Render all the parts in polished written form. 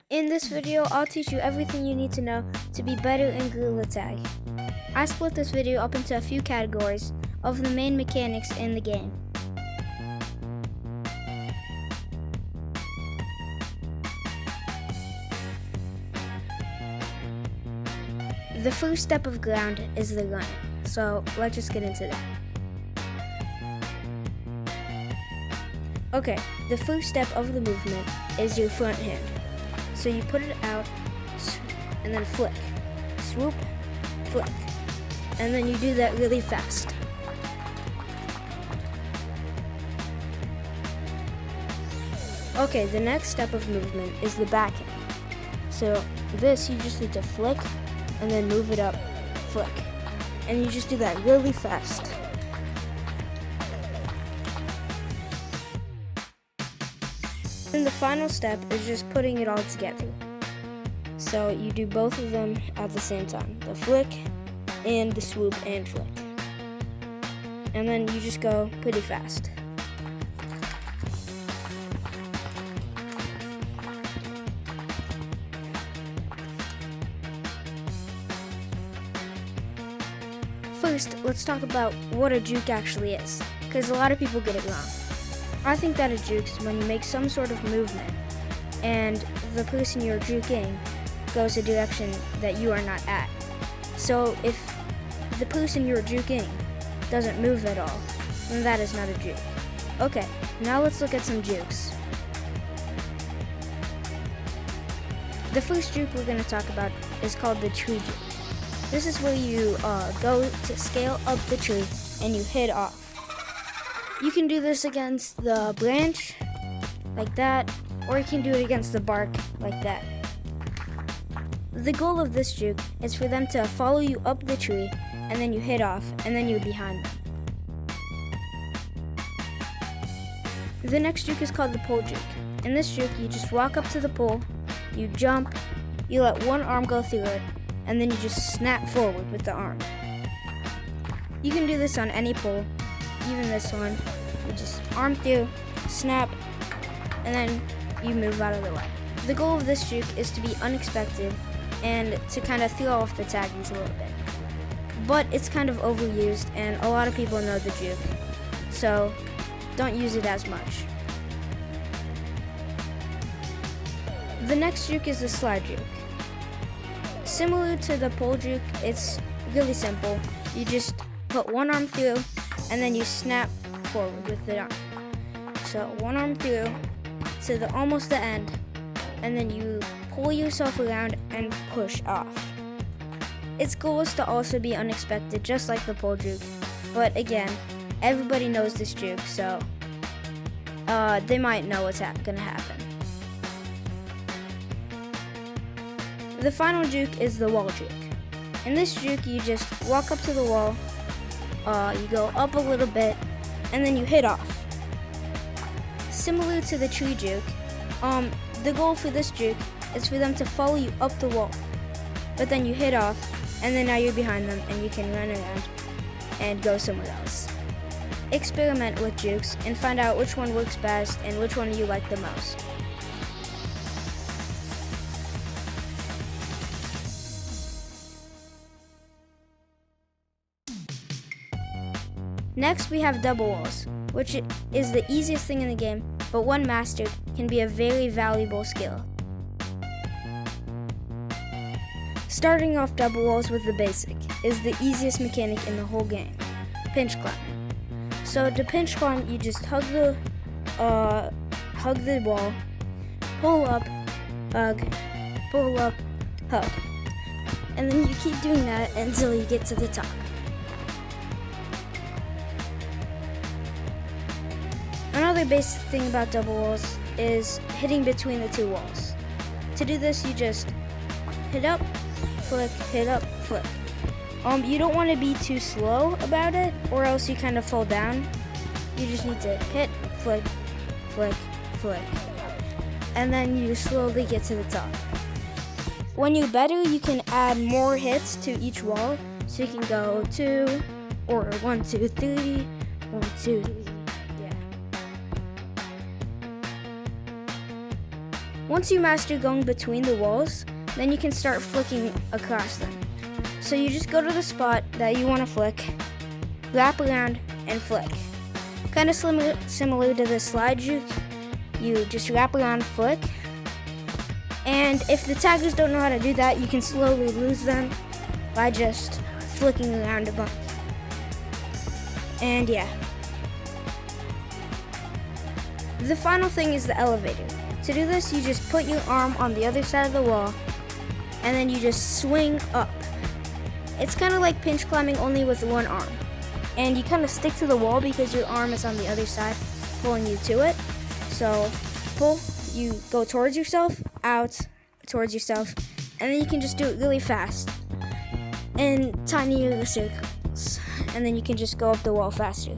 In this video, I'll teach you everything you need to know to be better in Gorilla Tag. I split this video up into a few categories of the main mechanics in the game. The first step of ground is the running, so let's just get into that. Okay, the first step of the movement is your front hand. So you put it out, and then flick, swoop, flick, and then you do that really fast. Okay, the next step of movement is the backhand. So this, you just need to flick, and then move it up, flick, and you just do that really fast. Then the final step is just putting it all together. So you do both of them at the same time, the flick and the swoop and flick. And then you just go pretty fast. First, let's talk about what a juke actually is, because a lot of people get it wrong. I think that a juke is when you make some sort of movement and the person you're juking goes a direction that you are not at. So if the person you're juking doesn't move at all, then that is not a juke. Okay, now let's look at some jukes. The first juke we're going to talk about is called the tree juke. This is where you go to scale up the tree and you hit off. You can do this against the branch, like that, or you can do it against the bark, like that. The goal of this juke is for them to follow you up the tree, and then you hit off, and then you're behind them. The next juke is called the pole juke. In this juke, you just walk up to the pole, you jump, you let one arm go through it, and then you just snap forward with the arm. You can do this on any pole, even this one. You just arm through, snap, and then you move out of the way. The goal of this juke is to be unexpected and to kind of throw off the taggies a little bit. But it's kind of overused and a lot of people know the juke, so don't use it as much. The next juke is the slide juke. Similar to the pole juke, it's really simple. You just put one arm through and then you snap forward with the arm. So one arm through to almost the end, and then you pull yourself around and push off. Its goal is to also be unexpected, just like the pole juke. But again, everybody knows this juke, so they might know what's gonna happen. The final juke is the wall juke. In this juke, you just walk up to the wall, you go up a little bit, and then you hit off. Similar to the tree juke, the goal for this juke is for them to follow you up the wall, but then you hit off, and then now you're behind them and you can run around and go somewhere else. Experiment with jukes and find out which one works best and which one you like the most. Next, we have double walls, which is the easiest thing in the game, but when mastered, can be a very valuable skill. Starting off double walls with the basic is the easiest mechanic in the whole game, pinch climbing. So to pinch climb, you just hug the wall, pull up, hug, pull up, hug, and then you keep doing that until you get to the top. Another basic thing about double walls is hitting between the two walls. To do this, you just hit up, flick, hit up, flick. You don't want to be too slow about it, or else you kind of fall down. You just need to hit, flick, flick, flick, and then you slowly get to the top. When you're better, you can add more hits to each wall, so you can go 2, or 1, 2, 3, 1, 2, 3. Once you master going between the walls, then you can start flicking across them. So you just go to the spot that you want to flick, wrap around, and flick. Kind of similar to the slide juke, you just wrap around, flick. And if the taggers don't know how to do that, you can slowly lose them by just flicking around a bunch. And yeah. The final thing is the elevator. To do this, you just put your arm on the other side of the wall, and then you just swing up. It's kind of like pinch climbing, only with one arm. And you kind of stick to the wall because your arm is on the other side, pulling you to it. So pull, you go towards yourself, out, towards yourself, and then you can just do it really fast in tiny little circles. And then you can just go up the wall faster.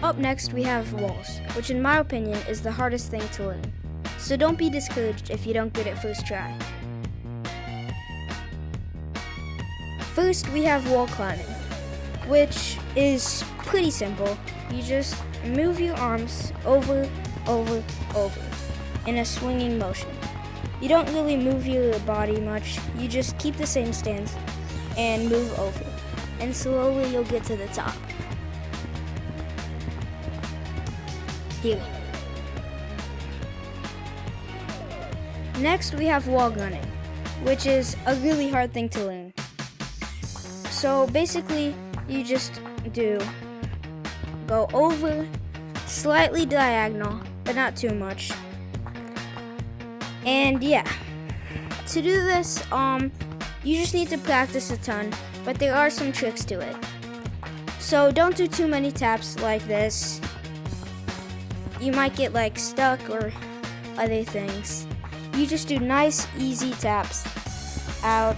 Up next, we have walls, which in my opinion is the hardest thing to learn. So don't be discouraged if you don't get it first try. First, we have wall climbing, which is pretty simple. You just move your arms over, in a swinging motion. You don't really move your body much, you just keep the same stance and move over. And slowly you'll get to the top. Here. Next we have wall gunning, which is a really hard thing to learn. So basically you just go over, slightly diagonal, but not too much. And yeah, to do this, you just need to practice a ton, but there are some tricks to it. So don't do too many taps like this. You might get like stuck or other things. You just do nice, easy taps out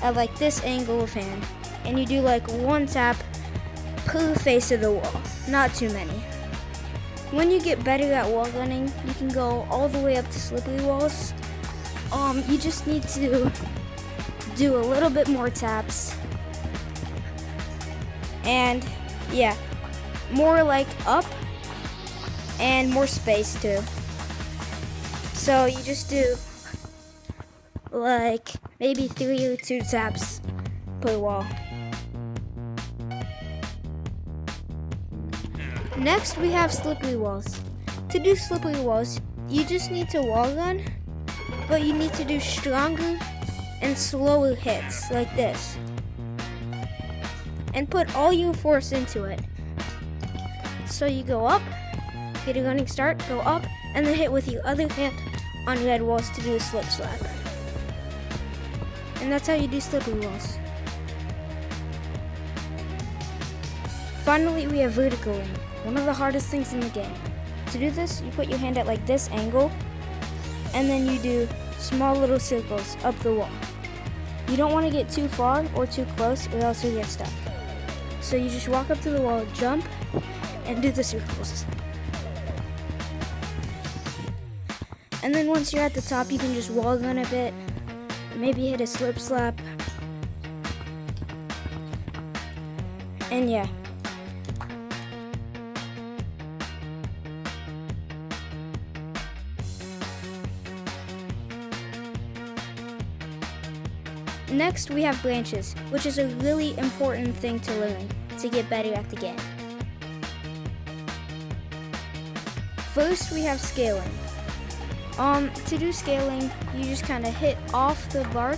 at like this angle of hand. And you do like one tap per face of the wall, not too many. When you get better at wall gunning, you can go all the way up to slippery walls. You just need to do a little bit more taps. And yeah, more like up and more space too. So you just do like maybe 3 or 2 taps per wall. Next we have slippery walls. To do slippery walls, you just need to wall gun, but you need to do stronger and slower hits like this. And put all your force into it. So you go up, get a running start, go up, and then hit with your other hand on red walls to do a slip slap. And that's how you do slippery walls. Finally, we have vertical ring, one of the hardest things in the game. To do this, you put your hand at like this angle, and then you do small little circles up the wall. You don't want to get too far or too close, or else you'll get stuck. So you just walk up to the wall, jump, and do the circles. And then once you're at the top, you can just wall gun a bit, maybe hit a slip slap, and yeah. Next, we have branches, which is a really important thing to learn to get better at the game. First, we have scaling. To do scaling, you just kind of hit off the bark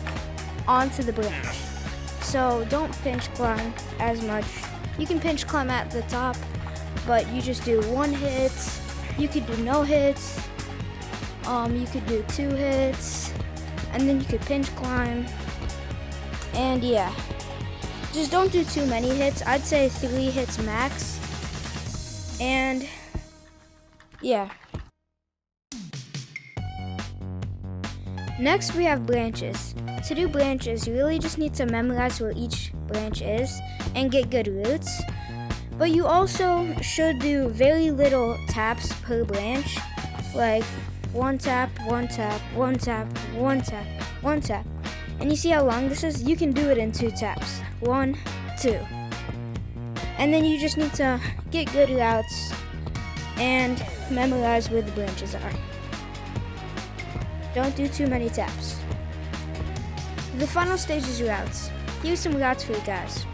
onto the branch. So don't pinch climb as much. You can pinch climb at the top, but you just do 1 hit. You could do no hits. You could do 2 hits, and then you could pinch climb. And yeah, just don't do too many hits. I'd say 3 hits max. And yeah. Next we have branches. To do branches, you really just need to memorize where each branch is and get good roots. But you also should do very little taps per branch, like 1 tap, 1 tap, 1 tap, 1 tap, 1 tap. And you see how long this is? You can do it in 2 taps. 1, too. And then you just need to get good routes and memorize where the branches are. Don't do too many taps. The final stage is routes. Here's some routes for you guys.